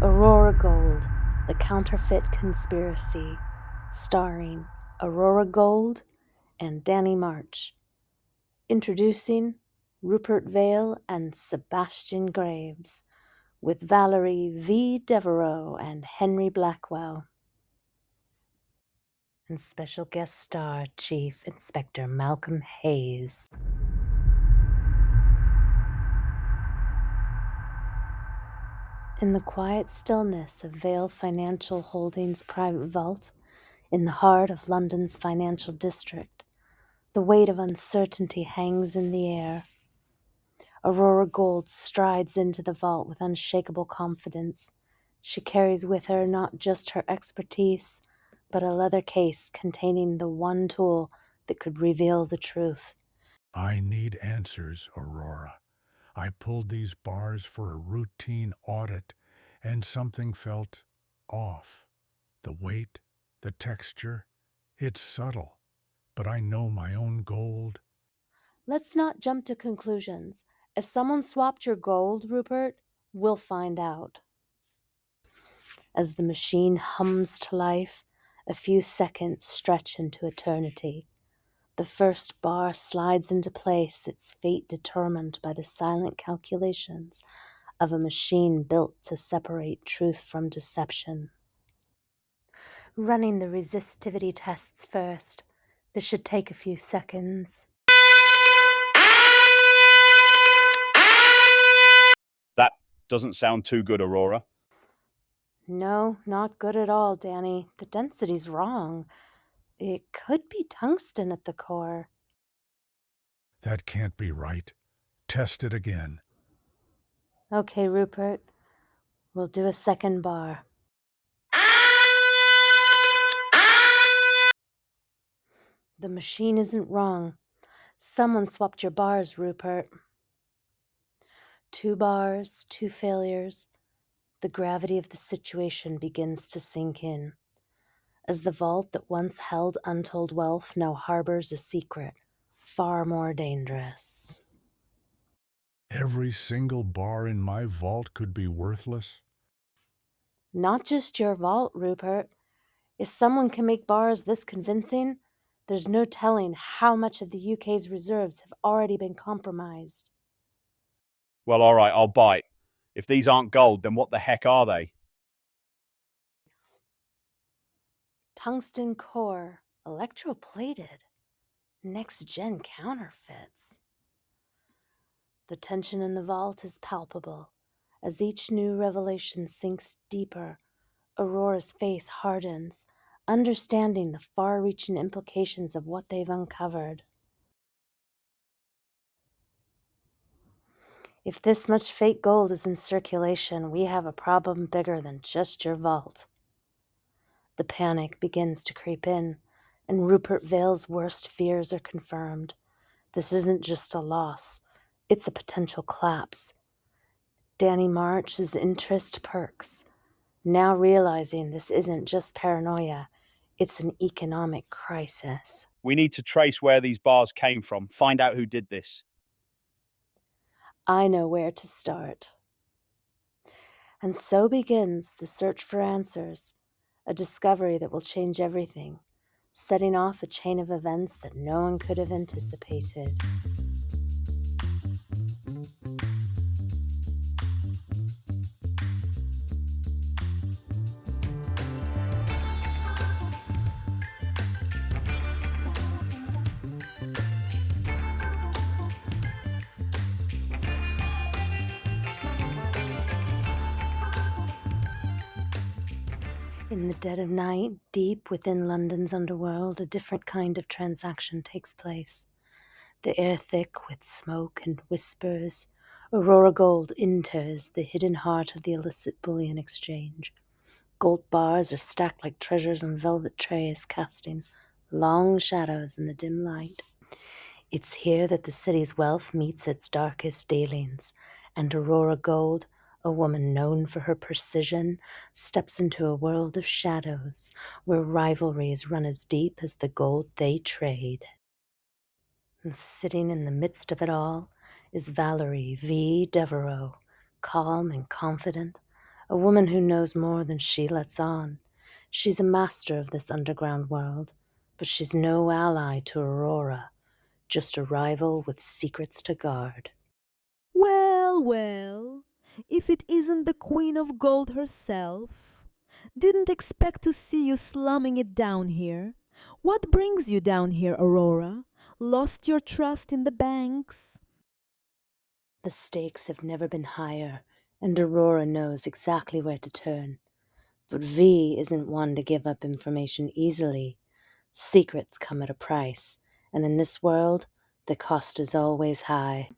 Aurora Gold, The Counterfeit Conspiracy, starring Aurora Gold and Danny March. Introducing Rupert Vale and Sebastian Graves, with Valerie V. Devereaux and Henry Blackwell. And special guest star Chief Inspector Malcolm Hayes. In the quiet stillness of Vale Financial Holdings' private vault, in the heart of London's financial district, the weight of uncertainty hangs in the air. Aurora Gold strides into the vault with unshakable confidence. She carries with her not just her expertise, but a leather case containing the one tool that could reveal the truth. I need answers, Aurora. I pulled these bars for a routine audit, and something felt off. The weight, the texture, it's subtle, but I know my own gold. Let's not jump to conclusions. If someone swapped your gold, Rupert, we'll find out. As the machine hums to life, a few seconds stretch into eternity. The first bar slides into place, its fate determined by the silent calculations of a machine built to separate truth from deception. Running the resistivity tests first. This should take a few seconds. That doesn't sound too good, Aurora. No, not good at all, Danny. The density's wrong. It could be tungsten at the core. That can't be right. Test it again. Okay, Rupert. We'll do a second bar. The machine isn't wrong. Someone swapped your bars, Rupert. 2 bars, 2 failures. The gravity of the situation begins to sink in. As the vault that once held untold wealth now harbors a secret far more dangerous. Every single bar in my vault could be worthless? Not just your vault, Rupert. If someone can make bars this convincing, there's no telling how much of the UK's reserves have already been compromised. Well, all right, I'll bite. If these aren't gold, then what the heck are they? Tungsten core, electroplated, next-gen counterfeits. The tension in the vault is palpable. As each new revelation sinks deeper, Aurora's face hardens, understanding the far-reaching implications of what they've uncovered. If this much fake gold is in circulation, we have a problem bigger than just your vault. The panic begins to creep in, and Rupert Vale's worst fears are confirmed. This isn't just a loss, it's a potential collapse. Danny March's interest perks, now realizing this isn't just paranoia, it's an economic crisis. We need to trace where these bars came from, find out who did this. I know where to start. And so begins the search for answers, a discovery that will change everything, setting off a chain of events that no one could have anticipated. In the dead of night, deep within London's underworld, a different kind of transaction takes place. The air thick with smoke and whispers, Aurora Gold enters the hidden heart of the illicit bullion exchange. Gold bars are stacked like treasures on velvet trays, casting long shadows in the dim light. It's here that the city's wealth meets its darkest dealings, and Aurora Gold, a woman known for her precision, steps into a world of shadows where rivalries run as deep as the gold they trade. And sitting in the midst of it all is Valerie V. Devereaux, calm and confident, A woman who knows more than she lets on. She's a master of this underground world, but she's no ally to Aurora, just a rival with secrets to guard. Well, well, if it isn't the Queen of Gold herself. Didn't expect to see you slumming it down here. What brings you down here, Aurora? Lost your trust in the banks? The stakes have never been higher, and Aurora knows exactly where to turn. But V isn't one to give up information easily. Secrets come at a price, and in this world, the cost is always high.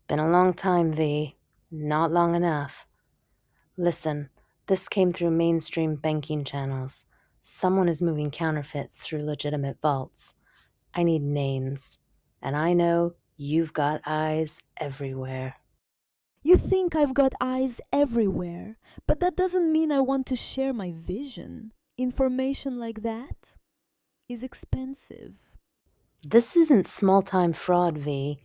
Been a long time, V. Not long enough. Listen, this came through mainstream banking channels. Someone is moving counterfeits through legitimate vaults. I need names, and I know you've got eyes everywhere. You think I've got eyes everywhere, but that doesn't mean I want to share my vision. Information like that is expensive. This isn't small-time fraud, V.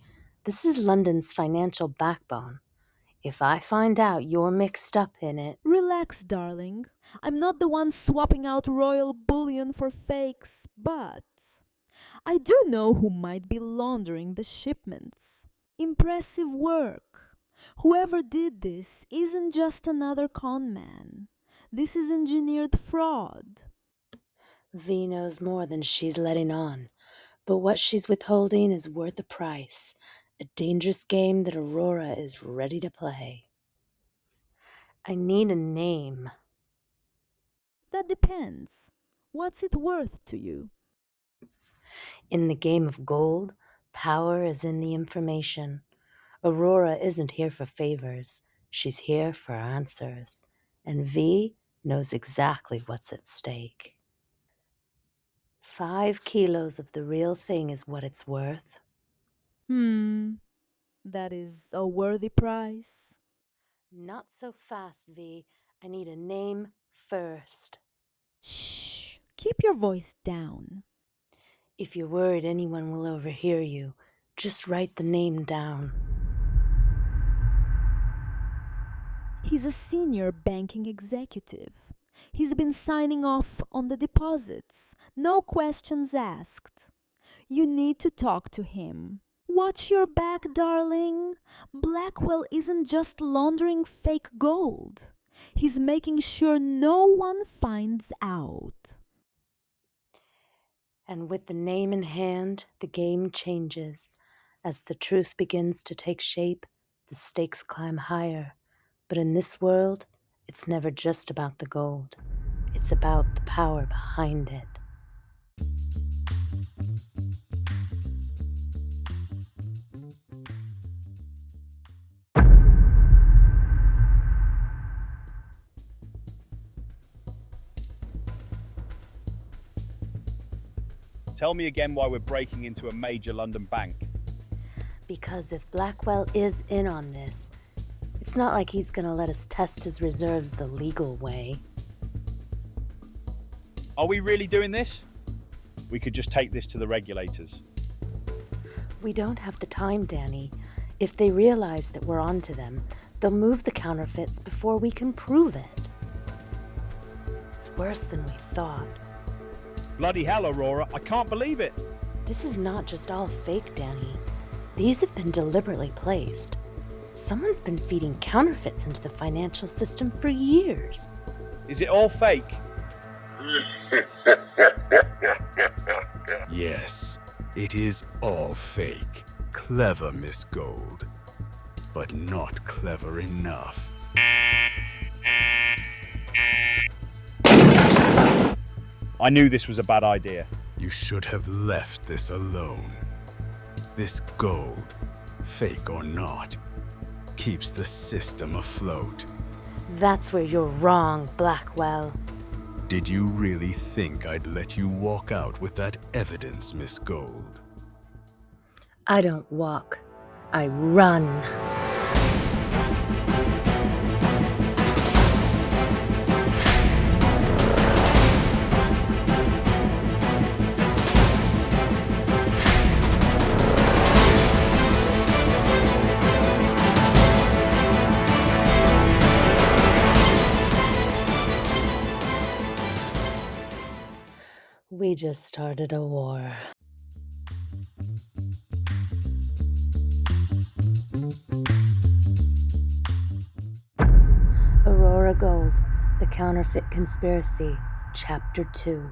This is London's financial backbone. If I find out you're mixed up in it, Relax, darling. I'm not the one swapping out royal bullion for fakes, but I do know who might be laundering the shipments. Impressive work. Whoever did this isn't just another con man. This is engineered fraud. V knows more than she's letting on. But what she's withholding is worth a price. A dangerous game that Aurora is ready to play. I need a name. That depends. What's it worth to you? In the game of gold, power is in the information. Aurora isn't here for favors. She's here for answers. And V knows exactly what's at stake. 5 kilos of the real thing is what it's worth. That is a worthy price. Not so fast, V. I need a name first. Shh, keep your voice down. If you're worried anyone will overhear you, just write the name down. He's a senior banking executive. He's been signing off on the deposits. No questions asked. You need to talk to him. Watch your back, darling. Blackwell isn't just laundering fake gold. He's making sure no one finds out. And with the name in hand, the game changes. As the truth begins to take shape, the stakes climb higher. But in this world, it's never just about the gold. It's about the power behind it. Tell me again why we're breaking into a major London bank. Because if Blackwell is in on this, it's not like he's gonna let us test his reserves the legal way. Are we really doing this? We could just take this to the regulators. We don't have the time, Danny. If they realize that we're onto them, they'll move the counterfeits before we can prove it. It's worse than we thought. Bloody hell, Aurora, I can't believe it. This is not just all fake, Danny. These have been deliberately placed. Someone's been feeding counterfeits into the financial system for years. Is it all fake? Yes, it is all fake. Clever, Miss Gold. But not clever enough. I knew this was a bad idea. You should have left this alone. This gold, fake or not, keeps the system afloat. That's where you're wrong, Blackwell. Did you really think I'd let you walk out with that evidence, Miss Gold? I don't walk. I run. We just started a war. Aurora Gold, The Counterfeit Conspiracy, Chapter 2.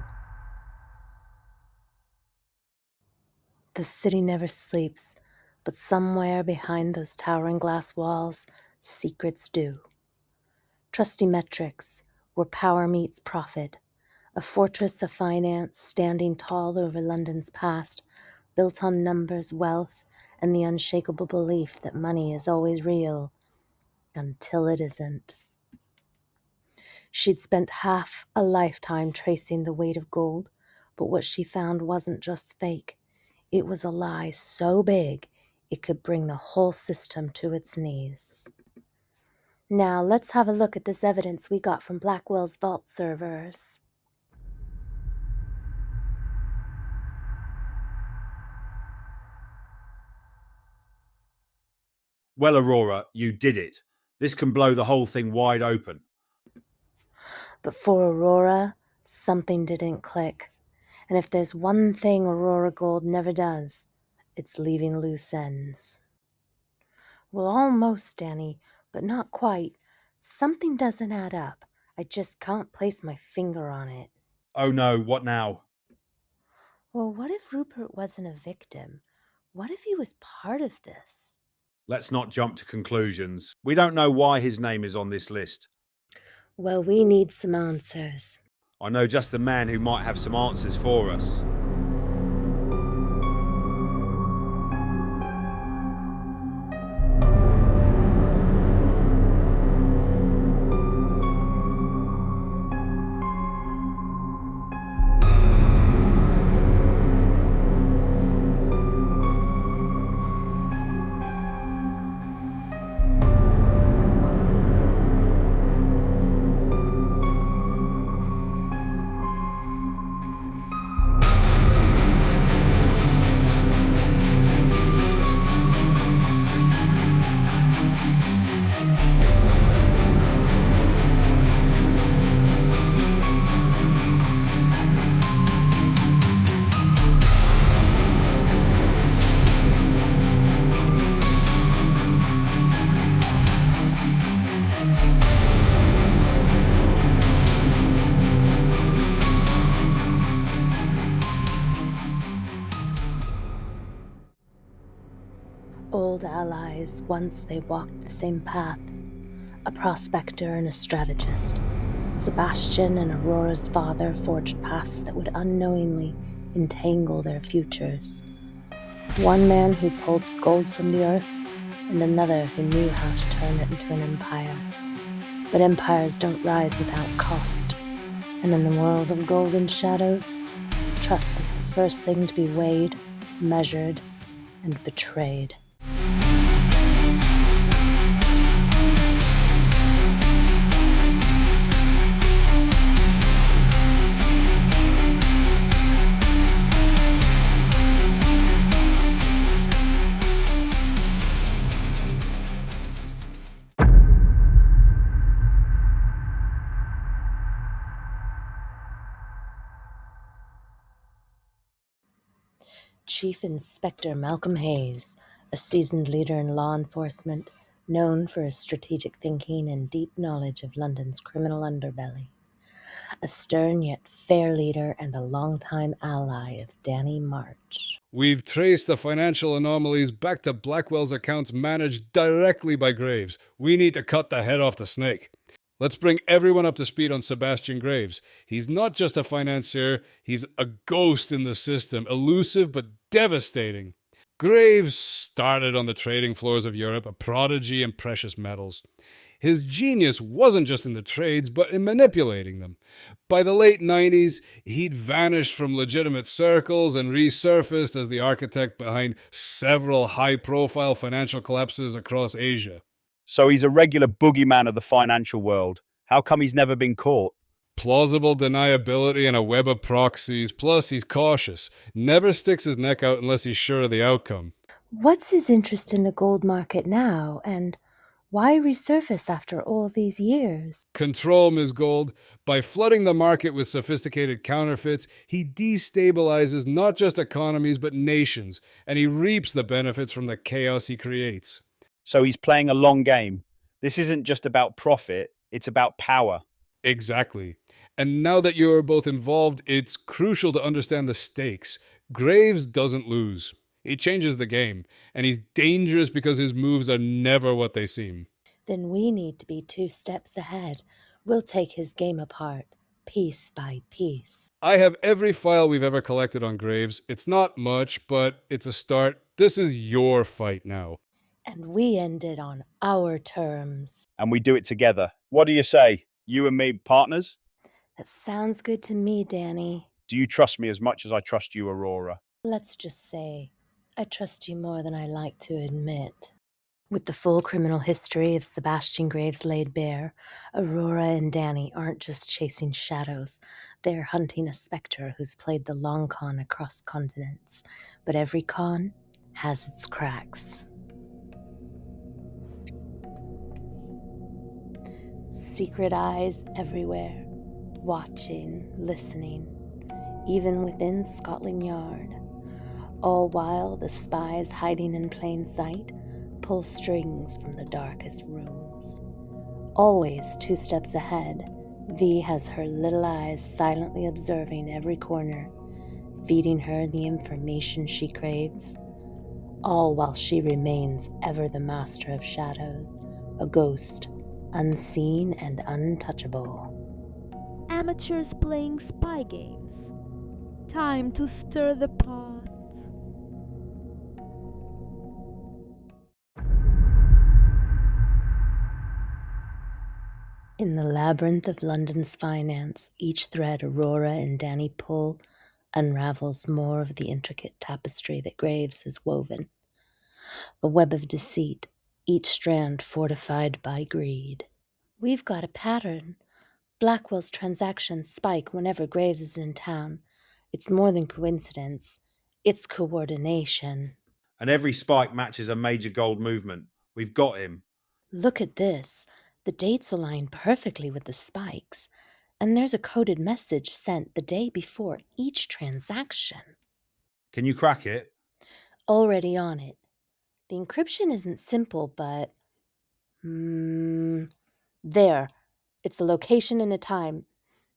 The city never sleeps, but somewhere behind those towering glass walls, secrets do. Trusty metrics, where power meets profit, a fortress of finance standing tall over London's past, built on numbers, wealth, and the unshakable belief that money is always real, until it isn't. She'd spent half a lifetime tracing the weight of gold, but what she found wasn't just fake. It was a lie so big it could bring the whole system to its knees. Now let's have a look at this evidence we got from Blackwell's vault servers. Well, Aurora, you did it. This can blow the whole thing wide open. But for Aurora, something didn't click. And if there's one thing Aurora Gold never does, it's leaving loose ends. Well, almost, Danny, but not quite. Something doesn't add up. I just can't place my finger on it. Oh no, what now? Well, what if Rupert wasn't a victim? What if he was part of this? Let's not jump to conclusions. We don't know why his name is on this list. Well, we need some answers. I know just the man who might have some answers for us. Old allies, once they walked the same path. A prospector and a strategist. Sebastian and Aurora's father forged paths that would unknowingly entangle their futures. One man who pulled gold from the earth, and another who knew how to turn it into an empire. But empires don't rise without cost. And in the world of gold and shadows, trust is the first thing to be weighed, measured, and betrayed. Chief Inspector Malcolm Hayes, a seasoned leader in law enforcement, known for his strategic thinking and deep knowledge of London's criminal underbelly. A stern yet fair leader and a longtime ally of Danny March. We've traced the financial anomalies back to Blackwell's accounts managed directly by Graves. We need to cut the head off the snake. Let's bring everyone up to speed on Sebastian Graves. He's not just a financier, he's a ghost in the system, elusive but devastating. Graves started on the trading floors of Europe, a prodigy in precious metals. His genius wasn't just in the trades, but in manipulating them. By the late 90s, he'd vanished from legitimate circles and resurfaced as the architect behind several high-profile financial collapses across Asia. So he's a regular boogeyman of the financial world. How come he's never been caught? Plausible deniability and a web of proxies, plus he's cautious. Never sticks his neck out unless he's sure of the outcome. What's his interest in the gold market now, and Why resurface after all these years? Control, Ms. Gold. By flooding the market with sophisticated counterfeits, he destabilizes not just economies but nations, and he reaps the benefits from the chaos he creates. So he's playing a long game. This isn't just about profit, it's about power. Exactly. And now that you are both involved, it's crucial to understand the stakes. Graves doesn't lose. He changes the game, and he's dangerous because his moves are never what they seem. Then we need to be 2 steps ahead. We'll take his game apart, piece by piece. I have every file we've ever collected on Graves. It's not much, but it's a start. This is your fight now. And we end it on our terms. And we do it together. What do you say? You and me partners? That sounds good to me, Danny. Do you trust me as much as I trust you, Aurora? Let's just say, I trust you more than I like to admit. With the full criminal history of Sebastian Graves laid bare, Aurora and Danny aren't just chasing shadows. They're hunting a spectre who's played the long con across continents. But every con has its cracks. Secret eyes everywhere, watching, listening, even within Scotland Yard. All while the spies hiding in plain sight pull strings from the darkest rooms. Always 2 steps ahead, V has her little eyes silently observing every corner, feeding her the information she craves, all while she remains ever the master of shadows, a ghost, unseen and untouchable. Amateurs playing spy games. Time to stir the pot. In the labyrinth of London's finance, each thread Aurora and Danny pull unravels more of the intricate tapestry that Graves has woven. A web of deceit, each strand fortified by greed. We've got a pattern. Blackwell's transactions spike whenever Graves is in town. It's more than coincidence. It's coordination. And every spike matches a major gold movement. We've got him. Look at this. The dates align perfectly with the spikes, and there's a coded message sent the day before each transaction. Can you crack it? Already on it. The encryption isn't simple, but... there. It's a location and a time.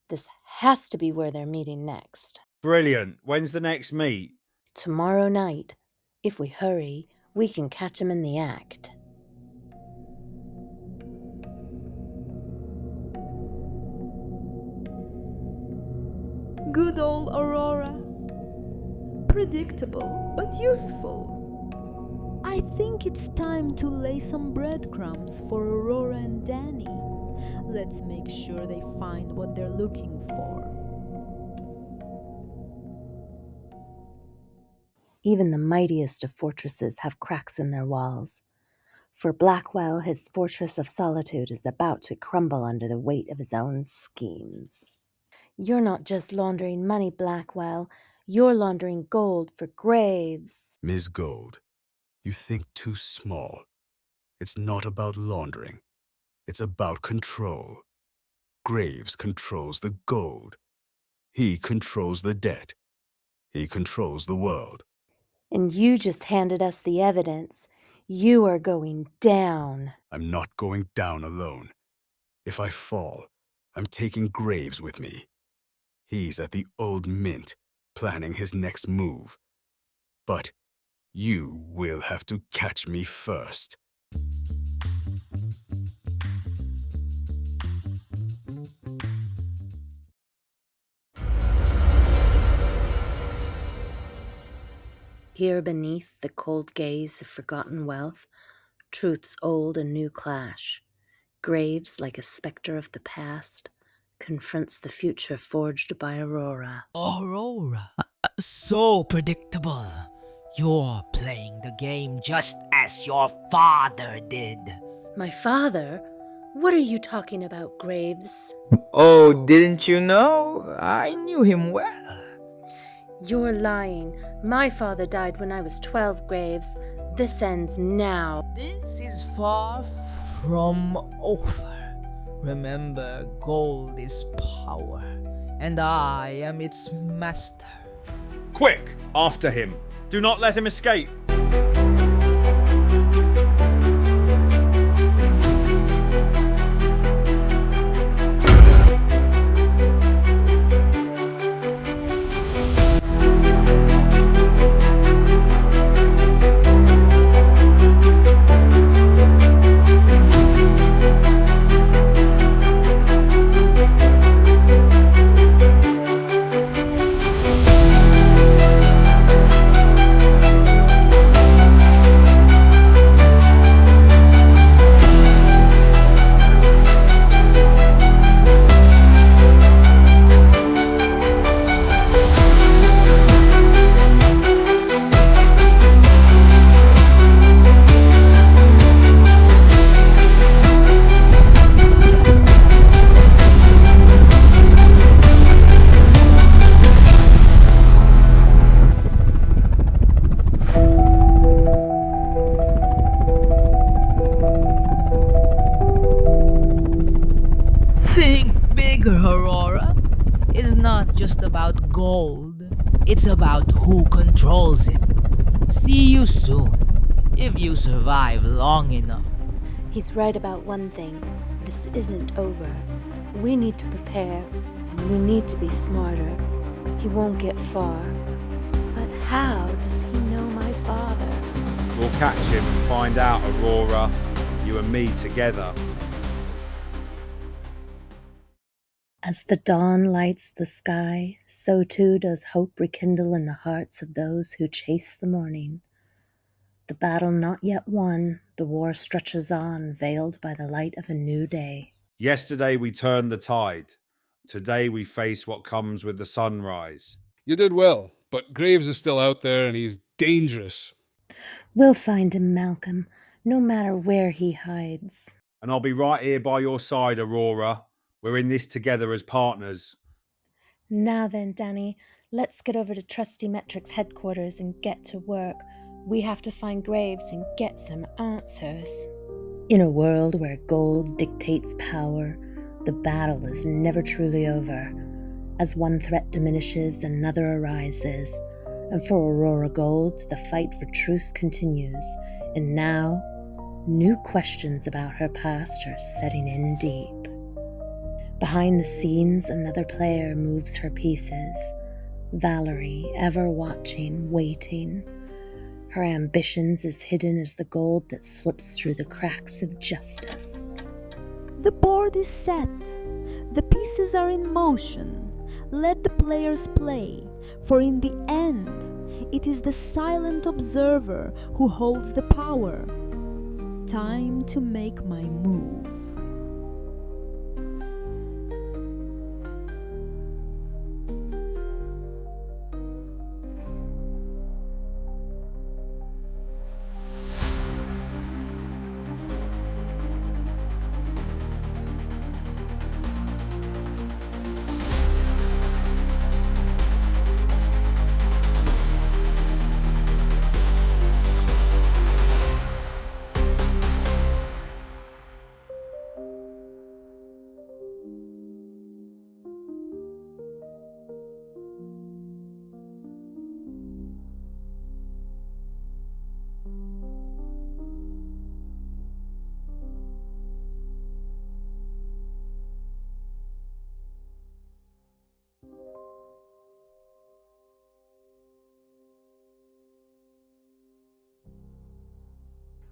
This has to be where they're meeting next. Brilliant. When's the next meet? Tomorrow night. If we hurry, we can catch him in the act. Good old Aurora. Predictable, but useful. I think it's time to lay some breadcrumbs for Aurora and Danny. Let's make sure they find what they're looking for. Even the mightiest of fortresses have cracks in their walls. For Blackwell, his fortress of solitude is about to crumble under the weight of his own schemes. You're not just laundering money, Blackwell. You're laundering gold for Graves. Ms. Gold, you think too small. It's not about laundering. It's about control. Graves controls the gold. He controls the debt. He controls the world. And you just handed us the evidence. You are going down. I'm not going down alone. If I fall, I'm taking Graves with me. He's at the Old Mint, planning his next move. But you will have to catch me first. Here beneath the cold gaze of forgotten wealth, truth's old and new clash. Graves, like a spectre of the past, confronts the future forged by Aurora. Aurora, so predictable. You're playing the game just as your father did. My father? What are you talking about, Graves? Oh, didn't you know? I knew him well. You're lying. My father died when I was 12, Graves. This ends now. This is far from over. Remember, gold is power, and I am its master. Quick, after him. Do not let him escape. Think bigger, Aurora. It's not just about gold, it's about who controls it. See you soon, if you survive long enough. He's right about one thing. This isn't over. We need to prepare, and we need to be smarter. He won't get far. But how does he know my father? We'll catch him and find out, Aurora. You and me together. As the dawn lights the sky, so too does hope rekindle in the hearts of those who chase the morning. The battle not yet won, the war stretches on, veiled by the light of a new day. Yesterday we turned the tide. Today we face what comes with the sunrise. You did well, but Graves is still out there and he's dangerous. We'll find him, Malcolm, no matter where he hides. And I'll be right here by your side, Aurora. We're in this together as partners. Now then, Danny, let's get over to Trusty Metrics headquarters and get to work. We have to find Graves and get some answers. In a world where gold dictates power, the battle is never truly over. As one threat diminishes, another arises. And for Aurora Gold, the fight for truth continues. And now, new questions about her past are setting in deep. Behind the scenes, another player moves her pieces. Valerie, ever watching, waiting. Her ambitions as hidden as the gold that slips through the cracks of justice. The board is set. The pieces are in motion. Let the players play, for in the end, it is the silent observer who holds the power. Time to make my move.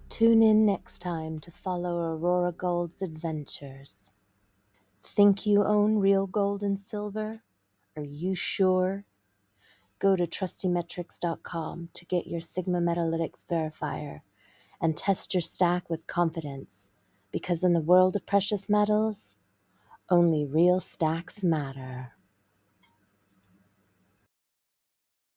Tune in next time to follow Aurora Gold's adventures. Think you own real gold and silver? Are you sure? Go to trustymetrics.com to get your Sigma Metalytics Verifier and test your stack with confidence, because in the world of precious metals, only real stacks matter.